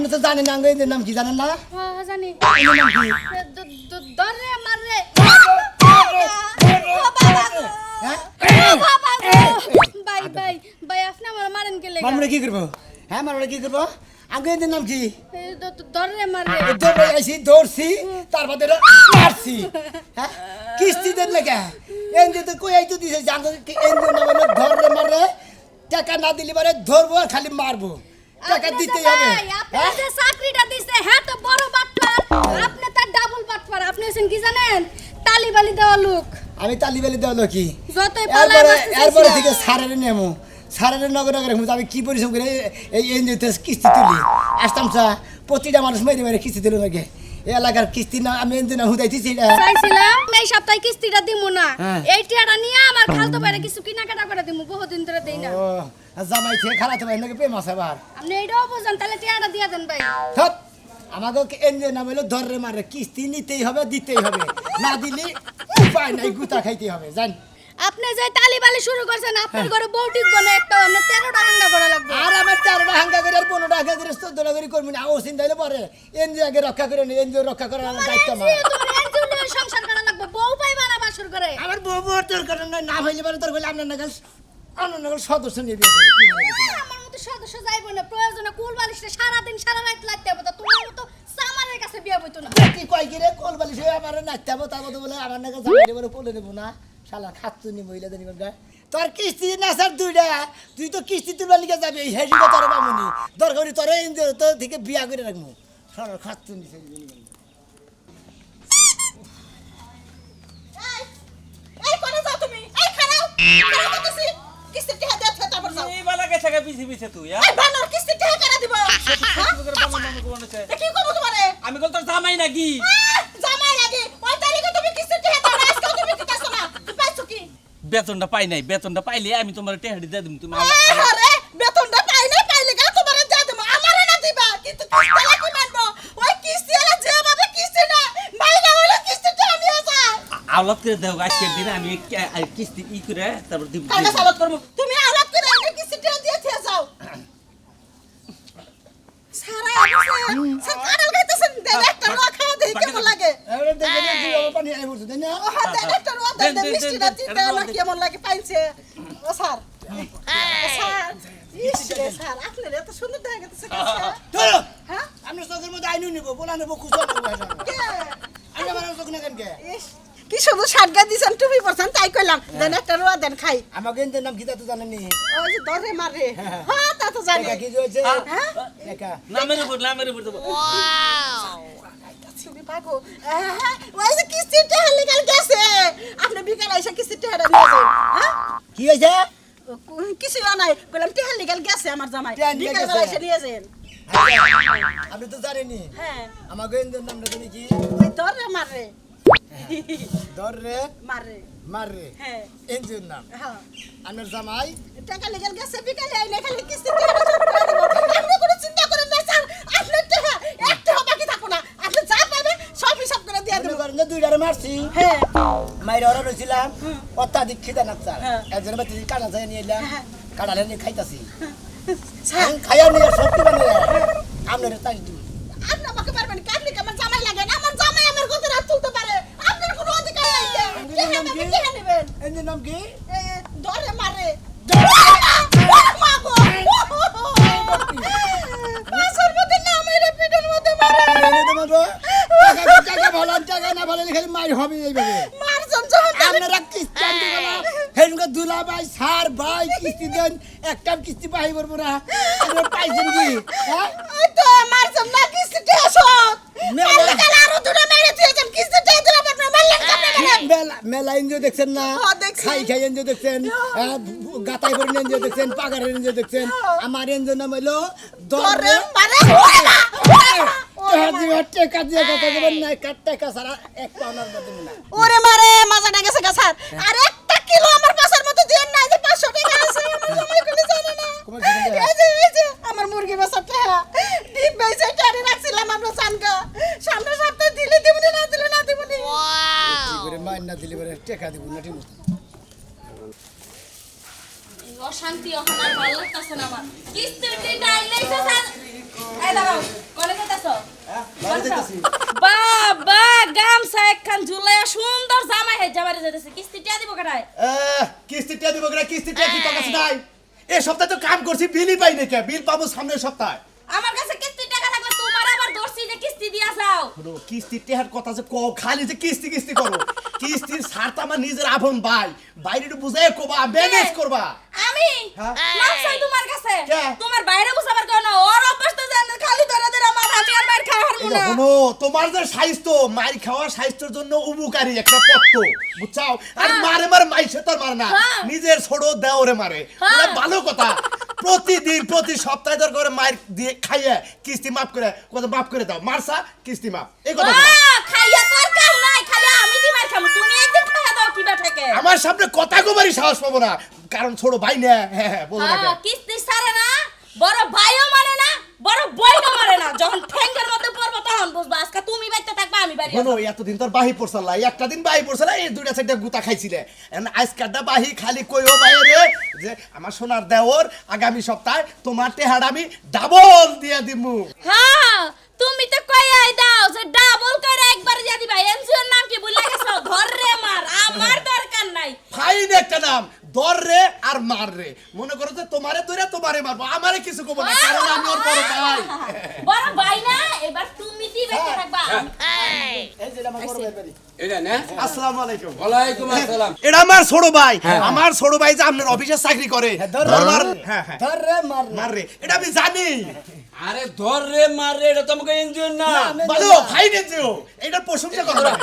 আপনি তো জানেন না এদের নাম কি জানেন না? হ্যাঁ জানি। এদের নাম কি? ধরে মাররে। হ্যাঁ? ভাই ভাই ভাই আপনি আমার মারেন কে লেগা? মারমুড়ে কি করবো? হ্যাঁ মারমুড়ে কি করবো? আগে এদের নাম কি? ধরে মাররে। দৌড়ে আইছি দৌড়ছি তারপর মারছি। হ্যাঁ কিস্তি দেন লেগে এনজে তো কই আইতো দিছে জানো এনজে নাম হলো ধরে মারে টাকা না দিলে পারে ধরবো আর খালি মারবো টাকা দিতেই হবে। আপনি যে চাকরিটা দিছে হ্যাঁ তো বড় বাটপার আপনি তার ডাবল বাটপার আপনি হচ্ছেন কি জানেন তালিবালি দেওয়া লোক আমি তালিবালি দেওয়া কি যতই পালায় এরপরে থেকে সারের নেমো সারের নগর নগর আমি কি পরিশ্রম করে এই এনজিওতে কিস্তি তুলি আসতাম চা প্রতিটা মানুষ মেরে মেরে কিস্তি দিল নাকি এই এলাকার কিস্তি না আমি এনজিও না হুদাইতেছি চাইছিলাম এই সপ্তাহে কিস্তিটা দিমু না হ্যাঁ। এই টিয়াটা নিয়ে আমার খালতো বাইরে কিছু কেনাকাটা করে দিমু বহুদিন ধরে দেই না ও জামাই থেকে খালাতো ভাই নাকি প্রেম আছে আবার আপনি এইটাও বোঝেন তাহলে টিয়াটা দিয়া দেন ভাই ধত আমাকে এনজিও নাম হলো ধরে মারে কিস্তি নিতেই হবে দিতেই হবে না দিলে উপায় নাই গুতা খাইতে হবে জান আপনি যে তালিবালি শুরু করছেন আপনার ঘরে বউ টিকবো না একটা আপনি 13টা হাঙ্গা করা লাগবে আর আমার 4টা হাঙ্গা করে আর 15টা হাঙ্গা করে 14টা করে করবি না ও চিন্তা হইলে পরে এনজিও আগে রক্ষা করে নি এনজিও রক্ষা করার আমার দায়িত্ব আমার তোমার এনজিও নিয়ে সংসার করা লাগবে বউ পাইবা না বাসর করে আমার বউ বউ তোর কারণ না হইলে পরে তোর বলে আপনার নাগাল সদস্য নিয়ে বিয়ে করবে কি মনে করছিস? আমার মতো সদস্য যাইবো না প্রয়োজনে কুল বালিশে সারা দিন সারা রাত লাগতে হবে তোমার মতো সামারের কাছে বিয়ে হইতো না কি কয় কি রে কোল বালিশ হয়ে আমার নাচতে হবে তার মতো বলে আমার নাগাল জামাই বলে বলে দেবো না শালা খাচ্ছুনি মহিলা জানি কোনটা তোর কিস্তি না স্যার দুইটা তুই তো কিস্তি তুলবার লিখে যাবি এই হেডিটা তোর বামুনি দরকারি তোর তোর থেকে বিয়া করে রাখবো শালা খাচ্ছুনি এই কোনে যাও তুমি এই খারাও খারাও করতেছি কিস্তি টাকা দেতে তারপর যাও এই বালা গেছে গা পিছে পিছে তুই এই বানর কিস্তি টাকা করে দিব কি করব তোমারে আমি কল তোর জামাই নাকি জামাই লাগে ওই তারিখে তুমি কিস্তি টাকা দাও না আজকে তুমি কি কাছো না তুমি পাইছো কি বেতনটা পাই নাই বেতনটা পাইলে আমি তোমার টেহাড়ি দিয়ে দিম তুমি আরে বেতনটা পাইলে গা তোমারে যা দেব আমারে না দিবা কিন্তু কিস্তি লাগি মানবো ওই কিস্তি আলা যেভাবে কিস্তি না মাইনা হলো কিস্তিটা নিয়ে যা আওলাদ করে দাও আজকের দিনে আমি কিস্তি ই করে তারপর দিব কাকে সালাত করব তুমি আলাপ করে এনে কিস্তিটা দিয়ে থে যাও সারা আপনি স্যার কাটাল খাইতেছেন দেন একটা রোয়া খাওয়া দেই কেমন লাগে এবারে দেখে নে কি পানি আই পড়ছে তাই না ও দেন একটা রোয়া দেন মিষ্টিটা দিতে না কেমন লাগে পাইছে ও স্যার স্যার ইসরে স্যার আপনার এত সুন্দর দেখা গেছে ধরো হ্যাঁ আমি চোখের মধ্যে আইনু নিব বলা নেব কুচো করবো আমি আমার চোখ না কেন কে ইস কি শুধু শার্টগা দিছেন টুপি পরছেন তাই কইলাম দেন একটা রোয়া দেন খাই আমাকে এদের নাম কি তা তো জানেননি ওই যে ধরে মারে হ্যাঁ তা তো জানি একা কি হয়েছে হ্যাঁ একা নামের উপর দেবো তুমি পাগো ওই যে কিস্তিটা লেগাল গেছে আপনি বিকাল আইসা কিস্তিটা হেডা নিয়ে যান হ্যাঁ কি হয়েছে কিছু নাই বললাম টেহাল লেগাল গেছে আমার জামাই টেহাল লেগে বিকাল গেছে। আইসা নিয়ে যান আপনি তো জানেননি হ্যাঁ আমাকে এদের নামটা জানি কি ওই ধরে মারে ধর রে মারে মার রে হ্যাঁ এনজিওর নাম হ্যাঁ আমার জামাই টাকা লেগাল গেছে বিকালে আইলে খালি কিস্তিটা হেডা সব করে দেব আপনি কোনো চিন্তা করেন না স্যার আপনার টাকা একটা বাকি থাকো না আপনি যা পাবেন সব হিসাব করে দিয়ে মনে দেব করেন যে দুইটারে মারছি হ্যাঁ মাইরে ওরা রয়েছিলাম অত্যাধিক খিদা নাচ্ছা হ্যাঁ। একজনের বাড়িতে কাঁড়া চাই নিয়ে এলাম হ্যাঁ। কাঁড়া নিয়ে খাইতাছি স্যার খাইয়া নিয়ে শক্তি বানিয়ে আপনার তাই দিই আপনি আমাকে পারবেন কি আপনি কি আমার জামাই লাগেন আমার জামাই আমার গতে রাত তুলতে পারে আপনার কোনো অধিকার নাই কে নেবেন কে নেবেন এনজিওর নাম কি ধরে মারে টাকা ভালো টাকা না ভালো খালি মার হবে এইভাবে আপনারা কিস্তি আনতে গেলাম হেনকে দুলা ভাই সার ভাই কিস্তি দেন একটা কিস্তি পাই পড়বো না আপনারা পাইছেন কি হ্যাঁ মেলা এনজিও দেখছেন না হ্যাঁ, দেখছি। খাই খাই এনজিও দেখছেন গাতাই করে এনজিও দেখছেন পাগারের এনজিও দেখছেন আমার এনজিও নাম হলো দরে টাকা দিয়ে কথা দেবেন না টাকা ছাড়া এক পাউনার মধ্যে না ওরে মারে মাজাটা গেছে গা স্যার আর একটা কিলো আমার পাশের মতো দিয়ে নাই যে 500 টাকা আছে আমার জামাই কোনো জানে না তোমার কি জানে? এই যে আমার মুরগি বেচাটা ডিপ বেচে টারে রাখছিলাম আমরা সানকা সামনে সপ্তাহে দিলে দিবনি না দিলে না দিবনি কি করে মাইন না দিলে পরে টাকা দিব না ঠিক মতো অশান্তি এখন আর ভালো লাগতেছে না আমার কিস্তির দিনটা আইলেই তো এই দাঁড়াও কোনে যাইতাছো বাড়ি যাইতেছি। বাবা গামছা একখান ঝুলাইয়া সুন্দর জামাই হে জামাই যাইতেছে কিস্তি টিয়া দিব কেডায় কিস্তিটা দিব কিনা কিস্তিটা কি তোর কাছে নাই? এই সপ্তাহে তো কাম করছি, বিলই পাই না কে? বিল পাবো সামনের সপ্তাহে। আমার কাছে কিস্তি টাকা থাকলে তোমার আবার দর্শি যে কিস্তি দিয়া যাও শোনো, কিস্তির টেহার কথা যে কও, খালি যে কিস্তি কিস্তি করো। কিস্তির সার তো আমার নিজের আপন ভাই, বাইরে একটু বুঝাই কবা, ম্যানেজ করবা। আমি হ্যাঁ? মাপ চাই তোমার কাছে কে? তোমার বাইরে বুঝাবার কেন ওর অভ্যাস তো জানেন খালি ধরে ধরে আমার আমি আর মার খাই হারমু এই না শোনো, তোমার যে স্বাস্থ্য, মার খাওয়া স্বাস্থ্যের জন্য উপকারী একটা পথ্য, বুঝছাও? আর হ্যাঁ। মারে মারে মাইসে তোর মারে না, হ্যাঁ। নিজের ছোট দেওরে মারে। হ্যাঁ। ওটা ভালো কথা। প্রতিদিন প্রতি সপ্তাহে তোর করে মার দিয়ে খাইয়ে কিস্তি মাফ করে, কথা মাফ করে দাও, মারসা কিস্তি মাফ, এই কথা বলো। খাইয়া তোর কাম নাই খালি আমি দি মার খামু তুমি একদিন খাইয়া দাও কিবা থেকে আমার সামনে কথা কবারই সাহস পাবো না, কারণ ছোট ভাই না। হ্যাঁ হ্যাঁ, বলো না হ্যাঁ কিস্তি সারে না বড় ভাইও মানে না বড় বোনও মানে না যখন ঠ্যাঙ্গের মধ্যে পড়বো তখন বুঝবা আজকে তুমি বাইতে থাকবা আমি বাড়ি শোনো, এতদিন তোর বাহি পড়ছাল, একটা দিন বাহি পড়ছাল, এই দুইটা চারটা গুতা খাইছিলে। আজকালটা বাহি খালি কইও বাইরে যে আমার সোনার দেওর আগামী সপ্তাহে তোমার টেহাড় আমি ডাবল দিয়ে দিমু। হ্যাঁ তুমি তো কইয়াই দাও যে ডাবল করে একবার দিয়া দিবা এনজিওর নাম কি ভুলে গেছো ধর রে মার আমার দরকার নাই ফাইন একটা নাম, দর রে আর মার রে। মনে করো যে তোমারে ধরে তোমারে মারবো, আমারে কিছু কব না, কারণ আমি ওর বড় ভাই। বড় ভাই না এবার তুমি দি বাইতে থাকবা এই যে আমার বড় ভাই বাড়ি। এটা না আসসালামু আলাইকুম। ওয়ালাইকুম আসসালাম এটা আমার ছোট ভাই, আমার ছোট ভাই যে আপনার অফিসে চাকরি করে। ধর মার- হ্যাঁ হ্যাঁ, ধর রে মার মার রে, এটা আমি জানি। আরে ধর রে মার রে এটা তোমাকে এনজিও না ভালো ফাইন এনজিও, এটার প্রশংসা করো না।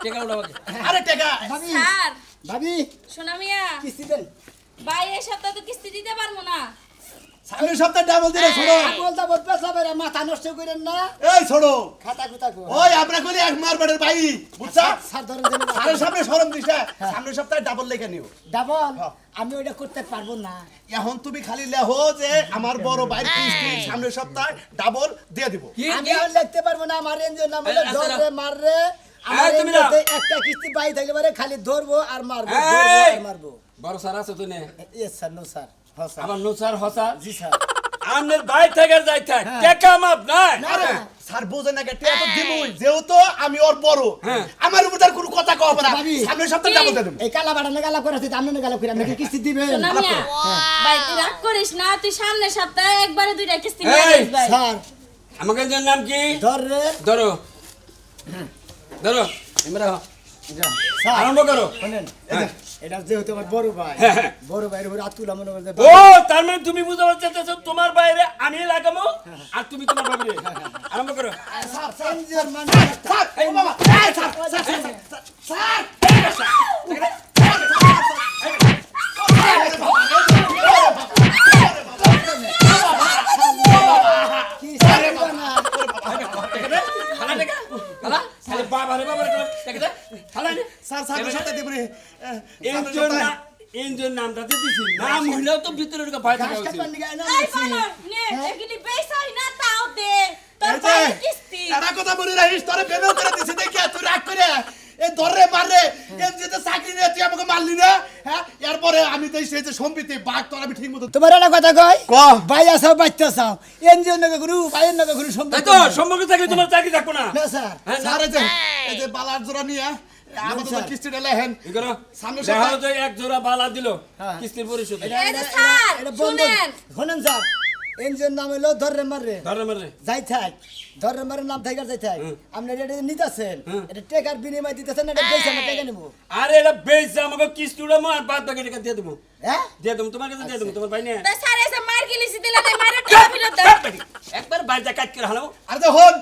টেকা উঠা বাকি আরে টাকা ভাবি স্যার ভাবি শোনা মিয়া কিস্তি দেন ভাই এই সপ্তাহে তো কিস্তি দিতে পারবো না সামনের সপ্তাহে ডাবল দিলে ছোড়ো। বলতা বল পেছলা বেরা মাথা নষ্ট করেন না এই ছোড়ো, খাতা কুতা কো ওই আমরা কইলে এক মারবাড়ের ভাই, বুঝছা? স্যার ধরেন দেন সারের সামনে শরম দিস না, সামনের সপ্তাহে ডাবল লেখা নিও। ডাবল হ্যাঁ। আমি ওইটা করতে পারবো না এখন তুমি খালি লেহো যে আমার বড় ভাই কিস্তি সামনের সপ্তাহে ডাবল দিয়ে দিব। কি আমি কি আর লিখতে পারবো না আমার এনজিও নাম হলো এই, ধর আচ্ছা, রে মার রে আমার এই, তুমি না। এনজিওতে একটা কিস্তি বাই থাকলে পারে খালি ধরবো আর মারবো এই! ধরবো আর মারবো বড় স্যার আছে তো নে ইয়েস স্যার নো স্যার হ্যাঁ স্যার আবার নো স্যার হসা জি স্যার আমনের ভাই থেকে যাই থাক টেকা মাপ নাই আরে স্যার বোঝে না কেটে এত দিমুই, যেহেতু আমি ওর বড়, হ্যাঁ। আমার উপর তার কোনো কথা কও না। ভাবি। সামনের সপ্তাহে ডাবল দিয়ে দেব। এই কালা বাড়ানো গালা করে আছে আপনি গালা করে আপনি কি কিস্তি দিবেন শোনা মিয়া ভাই তুই রাগ করিস না তুই সামনের সপ্তাহে একবারে দুইটা কিস্তি এই! নিয়ে আসিস ভাই স্যার আমাকে এনজিওর নাম কি ধর রে ধরো ধরো এমরা স্যার আরম্ভ করো শুনেন এটা যেহেতু আমার বড় ভাই হ্যাঁ। বড় ভাইয়ের উপর আতুলা মনে করতে ও তার মানে তুমি বুঝতে পারছো তোমার বাইরে আমি লাগামো আর তুমি তোমার বাইরে আরম্ভ করো স্যার এনজিওর মানে স্যার, এই বাবা, এই স্যার, স্যার, স্যার, স্যার, কি স্যার না খালা টেকা খালা খালি বাবারে বাবারে টেকা দে খালা নে স্যার, সামনের সপ্তাহে দিব রে। এনজিওর না এনজিওর নামটা দিছি নাম হইলেও তো ভিতরে ঢুকে ভয় থাকা গাছ উচিত কাটবার নিয়ে না এই বানর নে এগুলি বেসাই না তাও দে তোর এই যে, ভাই কিস্তি একটা কথা মনে রাখিস, তোরে বেদও করে দিছি দেখি, তুই রাগ করে এই ধরে মাররে, এই যে চাকরি নিয়ে তুই আমাকে মারলি না, হ্যাঁ? এরপরে আমি তো সেই যে সম্প্রীতি বাঘ তোর আমি ঠিক মতো তোমার একটা কথা কয় ক। ভাই আসাও বাচ্চা চাও এনজিও নগে গুরু ভাইয়ের নগে গুরু তাই সম্পর্ক তো সম্পর্ক থাকলে তোমার চাকরি থাকবো না না স্যার হ্যাঁ স্যার, এই যে বালার জোড়া নিয়ে আমাদের স্যার। কিস্তিটা লেহেন। কি করো সামনে দেখা সপ্তাহে- হলো যে এক জোড়া বালা দিল হ্যাঁ। কিস্তির পরিশোধ এই যে স্যার শুনেন শুনেন স্যার এনজিওর নাম হলো ধরে মাররে ধরে মারে যাই থাক ধরে মারের নাম থাকার যাই থাক আপনি এটা নিতেছেন এটা টেকার বিনিময় দিতেছেন এটা বেশি আমরা টাকা নেবো আরে এটা বেশ আমাকে কিস্তি উড়ামো আর বাদ বাকি টাকা দিয়ে দেবো হ্যাঁ দিয়ে দেবো তোমার কাছে দিয়ে দেবো তোমার ভাই নিয়ে তা স্যার এসে মার গিলিছি দিলে তাই মারে টাকা ফেরত দে একবার বাড়িতে কাজ করে হালাও আর তো হন,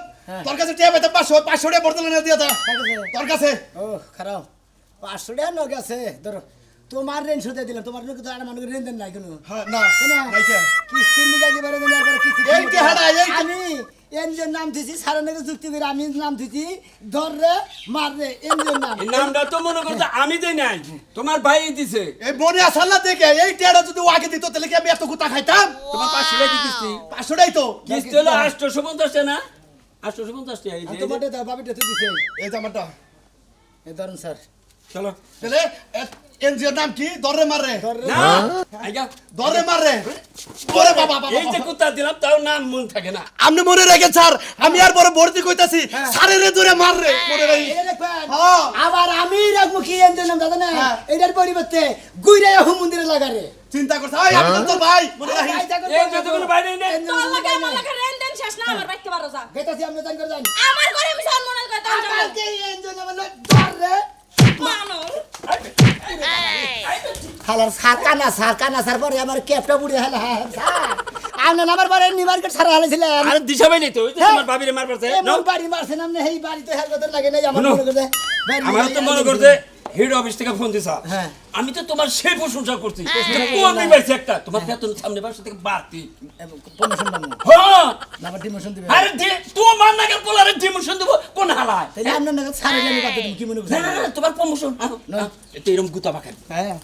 তোর কাছে টিয়া পাইতে 500 টাকা বর্তমানে দিয়ে দাও তোর কাছে। ও খারাপ 500 টাকা নগে আছে ধরো তোমার রেন সুদে দিলাম তোমার নগে তো আর মানুষ রেন দেন নাই কোনো হ্যাঁ, না, কেন? নাই কে? কিস্তি নিগাই দিবারে দিন এরপরে কিস্তি এই টেহারা, এই- আমি এনজিওর নাম দিছি সারা নগে যুক্তি করে আমি নাম দিছি ধরে মাররে এনজিওর নাম এই নামটা তো মনে করছে আমি দেই নাই তোমার ভাই দিছে এই মনে আসাল না দেখে, এই টিয়াটা যদি ও আগে দিত তাহলে কি আমি এত গুতা খাইতাম? তোমার 500 টাকা কিস্তি 500 টাই তো। কিস্তি হলো 850 টাকা না 850 টাকা এই যে, এই যে তোমারটা দাও বাবিটা তো দিছে এই যে আমারটা। এই ধরুন স্যার চলো তাহলে এনজিওর নাম কি? দরে মারে, না আইগা দরে মারে। ওরে বাবা বাবা। এই যে কুত্তা দিলাম তাও নাম মন থাকে না। আপনি মনে রাখেন স্যার, আমি আর বড় ভর্তি কইতাছি, স্যারের ধরে মাররে মনে রাখি। এটা দেখবেন হ্যাঁ। আবার আমি রাখবো কি এনজিওর নাম দাদা না হ্যাঁ। এটার পরিবর্তে গুইরা হুম মন্দিরে লাগারে চিন্তা করছ, এই আপনি তোর ভাই মনে রাখি। এই যতগুলো বাইরে নেই তোর লাগে আমার লাগে রেন শেষ না আমার বাইতে পারো যা গেতাছি আমরা জান করে জান আমার ঘরে আমি সম্মানের কথা জানো আমাকে এনজিওর নাম হলো ধরে বানর হালার সারকানা সার পরে আমার ক্যাপটা বুড়ি হালা স্যার আপনি আমার পরে নি মার্কেট সারা হালাইছিলেন আরে দিশা ভাই নেই তো ওই যে তোমার ভাবিরে মার পড়ছে এমন বাড়ি মারছেন আপনি এই বাড়িতে হেল কথা লাগে নাই আমার শুনো, মনে করে আমার তো মনে করতে হেড অফিস থেকে ফোন দিছা হ্যাঁ। আমি তো তোমার সেই প্রশংসা করছি কোন পাইছে একটা তোমার বেতন সামনে বাসা থেকে বাড়তি প্রমোশন পাবো হ্যাঁ না আবার ডিমোশন দিবে আরে দে তোমার নাকি পোলারে ডিমোশন দেব কোন হালায় তাহলে আপনার নাকি সারে জানি কথা তুমি কি মনে না করছেন না না তোমার প্রমোশন এটা এরকম গুতা বাকার হ্যাঁ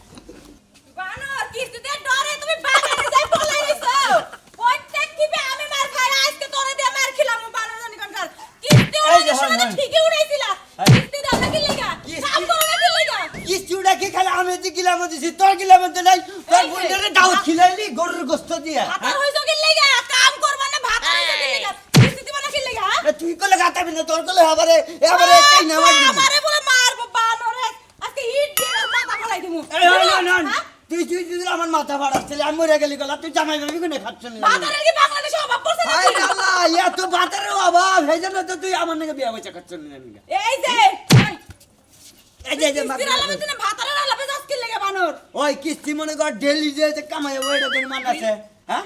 বানর কিস্তিতে ডরে তুমি বাগানে যাই পলাই আইছো প্রত্যেক কিবে আমি মার খাই আজকে তোরে দিয়ে মার খেলাম বানর জানি কোনকার কিস্তি ওরে সময় ঠিকই উড়াইছিলা কিস্তি দাও না কি লাগা কাম করো না কি লাগা কি চুড়া কি খালি আমি যে গিলাম দিছি তোর গিলাম তো নাই তোর বুইটারে দাওয়াত খিলাইলি গরুর গোশত দিয়া ভাতা হইছো কি লাগা কাম করবা না ভাতা হইছো কি লাগা কিস্তি দিবা না কি লাগা তুই কলে গাতাবি না তোর কলে এবারে কই না মারবি আমারে বলে মারবো বানরে আজকে ইট দিয়ে মাথা ফলাই দিমু না তুই আমার মাথা ফাড়াচ্ছিলি আমি মরে গেলি গলা তুই জামাই গেলি কোনে খাচ্ছিস না বাজারে কি বাংলাদেশে অভাব পড়ছে না আই আল্লাহ ইয়া তো বাতারে অভাব এই জন্য তো তুই আমার নাকি বিয়া হইছে খাচ্ছিস না আমি এই যে এই যে কিস্তির আলামে তুমি ভাতারের আলাপে যাস কি লাগে বানর ওই কিস্তি মনে কর ডেলি যে কামাই ওইটা তোর মান আছে হ্যাঁ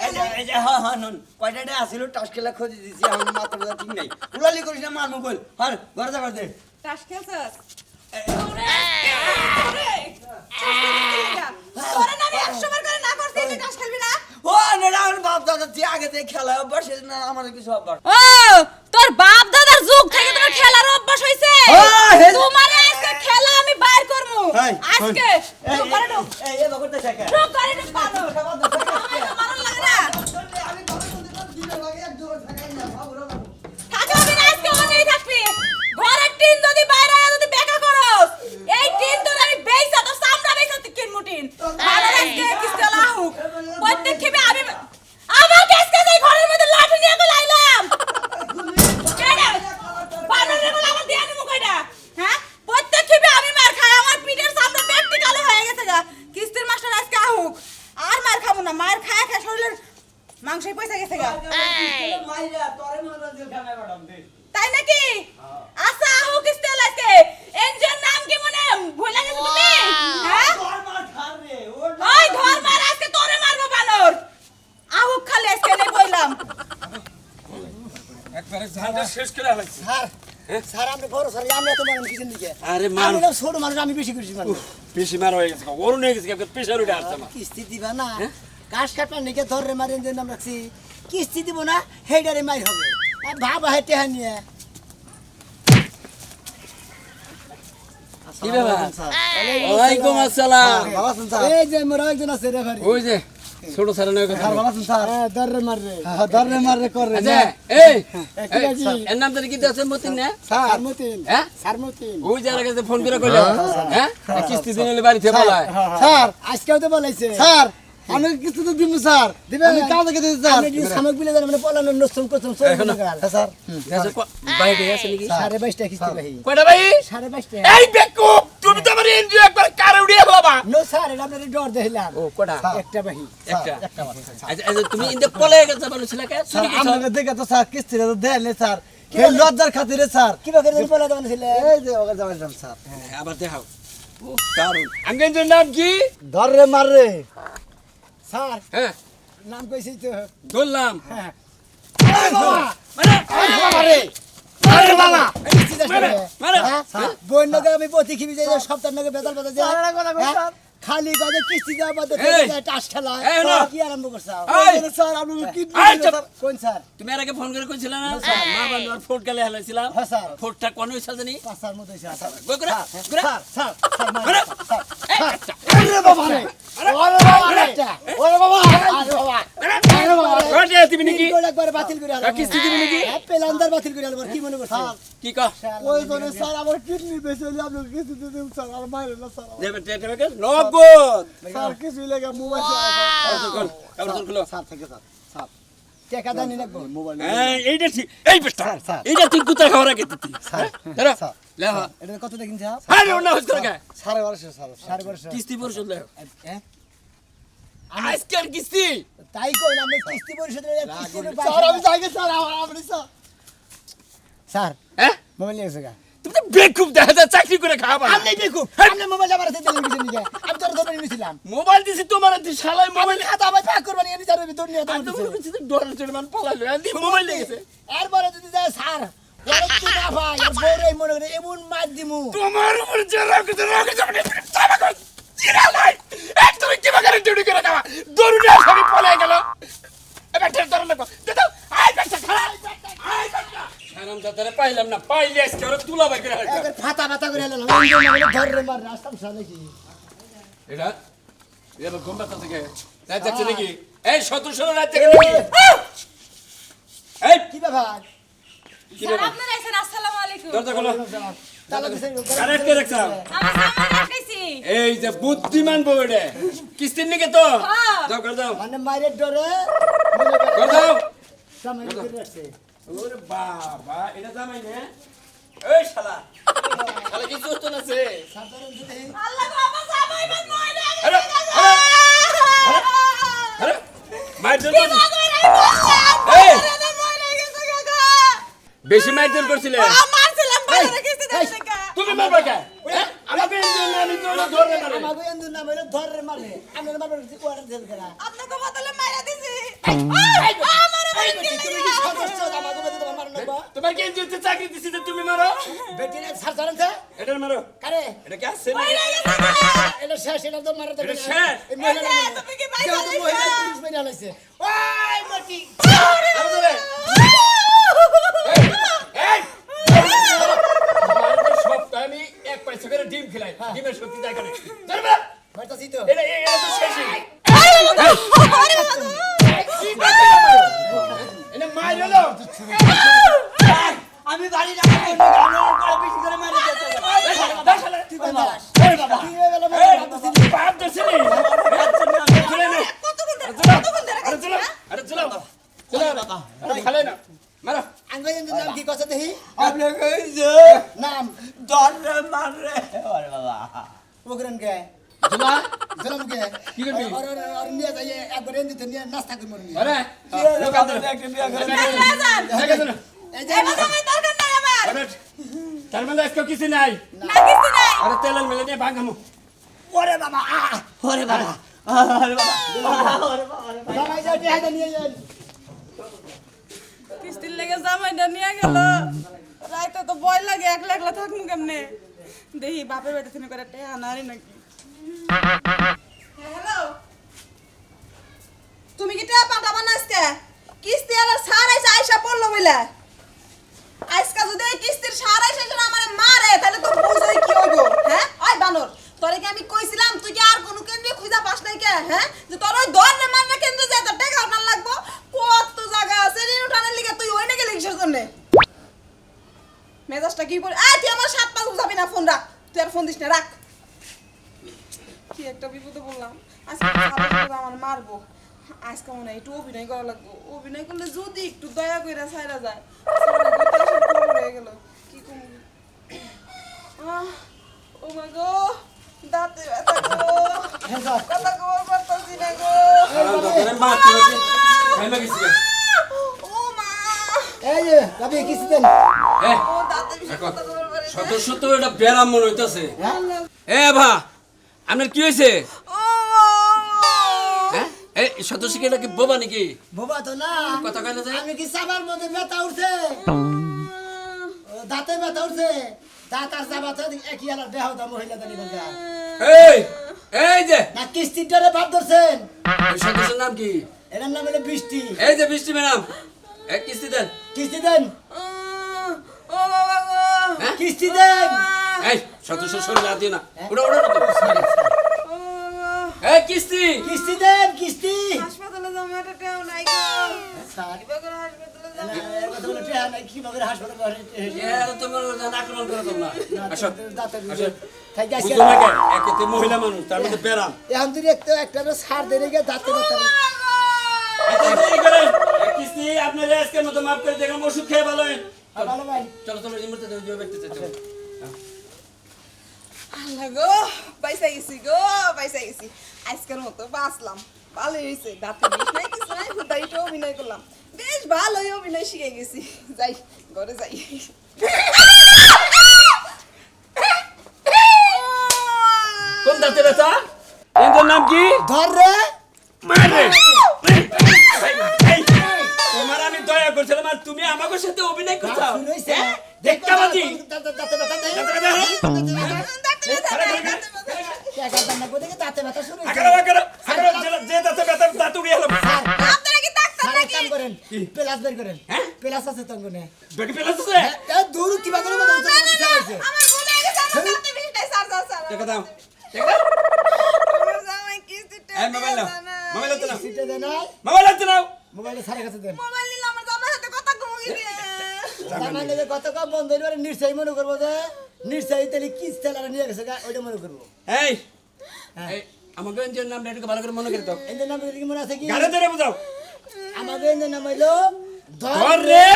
এই যে হ্যাঁ নন কয়টা আসিল টাস খেলা খোঁজ দিছি আমার মাথা ব্যথা ঠিক নাই উলালি করিস না মারমু বল হর ঘরে যা করতে টাস খেলছস তোরে না আমি 100 বার করে না করতে তুই টাস খেলবি না ও না আমার বাপ দাদা যে আগে থেকে খেলা অভ্যাস না আমার কিছু অভ্যাস ও তোর বাপ দাদার যুগ থেকে তোমার খেলার অভ্যাস হইছে তোমারে আজকে খেলা আমি বাইর করমু আজকে ঢোক করে ঢোক এই বকরতে থাকে ঢোক করে ঢোক বানর মারন লাগে না আমি ঘরে বলতে দিলে লাগে এক জোর থাকাই না বাবুরা থাকবি না আজকে অনেই থাকবি ঘরের টিন যদি বাইরে আয় যদি বেকা করস এই টিন তোর আমি বেইছা তো সামরা বেইছা তুই কিন মুটিন বানর আজকে কিস্তে লাহুক প্রত্যেক খেবে আমি আমার কাছে যাই ঘরের মধ্যে লাঠি নিয়ে গলাইলাম কেডা বানরের গলা আমার দিয়ে নিমু কইডা হ্যাঁ প্রত্যেক খেবে আমি মার খাই আমার পিঠের সামনে ব্যক্তি কালো হয়ে গেছে গা কিস্তির মাস্টার আজকে আহুক আর মার খাবো না মার খায় খায় শরীরের মাংসই পয়সা গেছে গা মাইরা তোরে মনে জেল খানায় পাঠাম দে তাই নাকি আচ্ছা আহো কিস্তে আজকে এনজিওর নাম কি মনে ভুলে গেছো তুমি হ্যাঁ তোর মার খার রে ওর ওই ধর মার আজকে তোরে মারবো বানর আহো খালি আজকে নেই বললাম একবারে ঝান্ডা শেষ করে আলাইছি স্যার আপনি বড় স্যার আমরা তো মানুষ কিছু নিকে আরে মান আমি তো ছোট মানুষ আমি বেশি করছি মানুষ বেশি মার হয়ে গেছে ওরুন হয়ে গেছে প্রেসার উঠে আসছে আমার কিস্তি দিবা না ঘাস কাটবার নিকে ধরে মারেন যে নাম রাখছি কিস্তি দিব না হেডারে মাই হবে আর ভাব হেটে হানিয়ে কি ব্যাপার ওয়ালাইকুম আসসালাম এই যে মোরা একজন আছে রেফারি ওই যে ছোট স্যার নয় কথা ধরে মাররে ধরে মাররে করে আচ্ছা এই কি আছে? এর নাম তো কি আছে মতিন না সারমতিন হ্যাঁ সারমতিন ওই যারা কাছে ফোন করে কইলো হ্যাঁ কিস্তি দিলে বাড়িতে বলায় স্যার আজকেও তো বলাইছে স্যার আমি কিছু তো দিব স্যার দিবেন আমি কাজ থেকে দিছি স্যার আমি সামগ্রী বিলে জানেন মানে পলানো নষ্টম করছম স্যার স্যার বাইরে আছে নাকি 22.5 টাকা কিস্তি ভাই কয়টা ভাই 22.5 টাকা এই বেকুব তুমি তো আমার এনজিও একবার কারে উড়িয়ে বাবা নো স্যার এটা আপনাদের ডর দেখিলাম ও কটা একটা ভাই একটা আচ্ছা তুমি ইন্দে পলে গেছে বলেছিল কে স্যার আমাকে দেখে তো স্যার কিস্তিটা তো দেন না স্যার কে লজ্জার খাতিরে স্যার কি বাকি দিন পলা দেবেন ছিল এই যে ওকে যাবেন স্যার আবার দেখাও ও দারুন আঙ্গের নাম কি ধর রে মার রে স্যার হ্যাঁ নাম কইছি তো বললাম আরে বাবা মানে বোন নগে আমি পতি খিবি যাই সপ্তাহ নগে বেতাল বেতাল যায় খালি কাজে কিস্তি দেওয়া বাদ এই! টাস খেলা এই না! কি আরম্ভ করছাও এই! স্যার আপনি কি এই চুপ! কোন স্যার তুমি আর আগে ফোন করে কইছিল না মা বান্দার ফোট গেলে হালাইছিলাম হ্যাঁ স্যার ফোটটা কোন হইছে জানি পাঁচার মধ্যে স্যার গই করে করে স্যার স্যার স্যার মানে আরে বাবা রে ওরে বাবা রে ওরে বাবা আরে বাবা আরে বাবা টাকা দিবি নাকি তিন কোটি একবারে বাতিল করে আনলাম। কিস্তি দিবি নাকি হ্যাঁ, পেলান্দার বাতিল করে আনলাম, কি মনে করছেন? কি কর ওই জন্য স্যার আমার কিডনি বেঁচে হলে আপনি কিছু দিতে স্যার আর মাইরে না স্যার দেবে টাকা নগদ স্যার কিছু লেগে মোবাইল কাগজ খুলো স্যার থেকে স্যার স্যার টাকা দানি লাগবো। মোবাইল হ্যাঁ এইটা ঠিক এই বেটা এইটা তুই কোথায় খাওয়ার আগে তুই দাঁড়া স্যার। লেহা এটা কত টাকা কিনছে? হ্যাঁ রে না হচ্ছে না 1250 স্যার 1250। কিস্তি পরিশোধ লেহ হ্যাঁ? আজকের কিস্তি তাই কই না, আমি কিস্তি পরিশোধের কিস্তির স্যার আমি যাই স্যার আপনি স্যার স্যার হ্যাঁ মোবাইল নিয়ে গেছে গা। তুমি তো বেকুব দেখা যায় চাকরি করে খাওয়া আপনি দেখুন, আপনি মোবাইল আমার হাতে দিলেন কিসের নিকে? আমি তোর ধরে নিয়েছিলাম। মোবাইল দিছি তোমার তুই শালাই আমি মোবাইল খাতা ভাই পাক করবানি এনে যাবে ভিতর নিয়ে আমি তো দাও। মনে করছি ডলার চড়মান পলাইলো আর দি মোবাইল নিয়ে গেছে এরপরে যদি যায় স্যার, পরে তুই না ভাই, আর বউরে মনে করে এমন মার দিমু। তোমার উপর যে রাখে যাবে তাবা কর জিরা নাই এক তুমি কি বাগারে ডিউটি করে দাও দরুনিয়া সরি পলাই গেল এবার ঠেল ধরে লাগো দাও আই বেটা খাই আই বেটা শারাম দাদারে পাইলাম না পাইলে আজকে ওরা তুলা বাই করে হালকা একবার ফাতা ফাতা করে এলাম, আমি মনে করে ধরে মার রাস্তা সামনে কি? এটা এটা গম্বাতা থেকে রাত যাচ্ছে নাকি এই 1700 রাত থেকে নাকি এই কি ব্যাপার? কি স্যার রে আপনারা আছেন, আসসালামু আলাইকুম। দরজা খোলো তালা দিছে, কারেক্ট করে রাখছো আমার সামনে রাখাইছি। এই যে বুদ্ধিমান বউ এটা কিস্তির নিকে তো হ্যাঁ। দাও কর দাও মানে মায়ের ডরে মনে করে কর দাও সামনে করে রাখছে। ওরে বাবা এটা জামাই না এই শালা শালা কি সুস্থ না সে সাধারণ যদি আল্লাহ গো, আমার জামাই বাদ মরে গেছে। আরে আরে মাইর জোর করছিস এই বেশি মাইর জোর করছিলে মারছিলাম বাইরে কিস্তি দেন টাকা। তুমি মারবা কে আমাকে ইঞ্জিন আমি তো ধরে মারে আমাকে এন্দু না বলে ধরে মারে, আমরা মারবে ওয়াটার দেল করা। আপনাকে বদলে মাইরা দিছি। আমারে বেটি তুমি কি সদস্য আমাকে বলে তোমার মারনো বা? তোমার কি ইঞ্জিনতে চাকরি দিছি যে তুমি মারো বেটি না সার ধরেন তো? এটা মারো কারে? এটা কি আছে না এটা শেষ, এটা তো মারতে এটা হবে না। শেষ? এই মহিলা এই যে, তুমি কি বাইরে যেহেতু আইছো? মহিলা পুলিশ মেরে আলাইছে। ওই বেটি আরে ধরে এই মারবে সব আমি এক পয়সা করে ডিম খেলাই ডিমের শক্তি দেয় করে ধরবে মারতাছি তো। এটা তো শেষই এনে মার হলো আমি বাড়ি না করে বেশি করে মারি দিতে। তুই কোন দাস? এই বাবা তুই এবেলা মারি দিছিস। বাপ দর্শনি চলে না আরে চলো আরে চলো চলো বাবা আরে খালে না মারো আঙ্গাই এন্দু নাম কি কথা দেখি? আপনি কইছে নাম দরে মারে ওরে বাবা প্রোগ্রাম কে? জুলা জলম কে? কি করবি? আর নিয়ে যাই একবার এন্দু তো নিয়ে নাস্তা করে মরবি। আরে লোক আদর একটা বিয়া করে দেখে শোনো এই যে আমার জামাই দরকার নাই আমার। আরে তার মানে আজকে কিছু নাই না কিস্তি নাই। আরে তেলের মেলে নিয়ে ভাঙামু ওরে বাবা ওরে বাবা ওরে বাবা ওরে বাবা জামাই যাও টিহাইতে নিয়ে যান। কিস্তির লেগে জামাইটা নিয়ে গেল। রাইতে তো ভয় লাগে, একলা একলা থাকমু কেমনে। দেখি বাপের বাড়ি থেকে করে টেয়া আনারি নাকি। হ্যালো, তুমি কি টেয়া পাঠাবা না আজকে? কিস্তি আর সার আইসা আইসা পড়লো বলে। আজকে যদি এই কিস্তির সার আইসা এসে আমারে মারে তাহলে তো বুঝই কি হইব। হ্যাঁ ওই বানর, তোরে কি আমি কইছিলাম তুই কি আর কোনো কেন্দ্রে খুঁজা পাস নাই কে? হ্যাঁ যে তোর ওই ধরনে মারনা কেন্দ্রে যায় তোর টাকা উঠান লাগবো। কত জায়গা আছে ঋণ উঠানের লিগে তুই ওই না গেলি কিসের জন্য? মেজাজটা কি করে তুই আমার 7-5 বুঝাবি না, ফোন রাখ। তুই আর ফোন দিস না, রাখ। কি একটা বিপদে বললাম। আজকে আমার মারবো। আজকে মনে হয় একটু অভিনয় করা লাগবো। অভিনয় করলে যদি একটু দয়া করে ছাইরা যায়। হয়ে গেল কি করব? ও মা গো, দাঁতে ব্যথা গো, কথা কবার পারতাছি না গো। আরে মারতে মারতে খাইমা গেছি ও মা, এই যে ভাবি কিছু দেন। এ ও দাঁতে বেশি দেখো কথা কবার পারি না। সদস্য তো এটা ব্যারাম মনে হইতাছে হ্যাঁ? এ ভা আপনার কি হয়েছে ও হ্যাঁ এই সদস্য কি এটা কি বোবা নাকি বাবা তো না কথা কইলে যে আমি কি সাবার মধ্যে ব্যথা উঠছে, ও দাঁতে ব্যথা উঠছে, দাঁত আর চাবা তো একই আলার দেহ দা মহিলা দানি বলতে। এই এই যে না কিস্তির ডরে ভাব ধরছেন। এই সদস্যের নাম কি এটার নাম হলো বৃষ্টি। এই যে বৃষ্টি ম্যাডাম এক কিস্তি দেন কিস্তি দেন, ও বাবা গো, হ্যাঁ কিস্তি দেন। এই সদস্য শরীর হাত দিও না ওটা ওটা ও বাবা। এই কিস্তি কিস্তি দেন কিস্তি হাসপাতালে যাবো একটা টাকা নাই গো স্যার কিভাবে হাসপাতালে যাবো এর কথা বলে টেহা নাই কি মগের হাসপাতাল করে তোমার আক্রমণ করে তোমরা আসো দাঁতের আসো খাই গেছে বুঝো না কেন একেতে মহিলা মানুষ তার মধ্যে বেরাম এখন তুই একটা সার দেনে গিয়ে দাঁতে দাঁতে এত দেরি করেন কিস্তি আপনারা আজকের মতো মাফ করে দেখলাম ওষুধ খেয়ে ভালো হন ভালো ভাই চলো চলো এই মুহূর্তে যাও ব্যক্তি চলো আল্লাহ গো পয়সা গেছি গো পয়সা গেছি আজকের মতো বাঁচলাম ভালো হয়েছে দাঁতে বিষ নাই কিছু নাই হুদাইটা অভিনয় করলাম বেশ ভালোই অভিনয় শিখে গেছি যাই ঘরে যাই কোন দাঁতে ব্যথা এর নাম কি ধর রে মারে তোমার আমি দয়া করছিলাম আর তুমি আমাকে সাথে অভিনয় করছো শুনইছে দেখতে পাচ্ছি দাঁতে ব্যথা দেয় টাকা দাম না কোথায় দাঁতে ব্যথা শুরু হইছে যে দাঁতে ব্যথা দাঁত উড়িয়ে এলো আপনারা কি ডাক্তার সারা নাকি কাম করেন প্লাস বের করেন প্লাস আছে তঙ্গনে বেটি ফেলেছে দূর কি বাগরে বলে না না না আমার মনে হয় গেছে আমার দাঁতে বিষ নাই স্যার স্যার টাকা দাও টাকা আমার জামাই কিস্তিটা এই মোবাইল নাও মোবাইল নাও সিটে দেন নাই মোবাইল নাও মোবাইলে সারা কাছে দেন মোবাইল নিলে আমার জামাইয়ের সাথে কথা কমে গেছে জামাই নেবে কত কম বন্ধ হইবার নিশ্চয়ই মনে করবো যে নিশ্চয়ই তাহলে কি তেলারা নিয়ে গেছে ওইটা মনে করবো এই এই আমাকে এর নাম একটু ভালো করে মনে করে দাও এদের নাম কি মনে আছে কি গাড়ি ধরে বুঝাও আমাদের এদের নাম হইলো ধর রে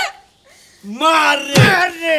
মার রে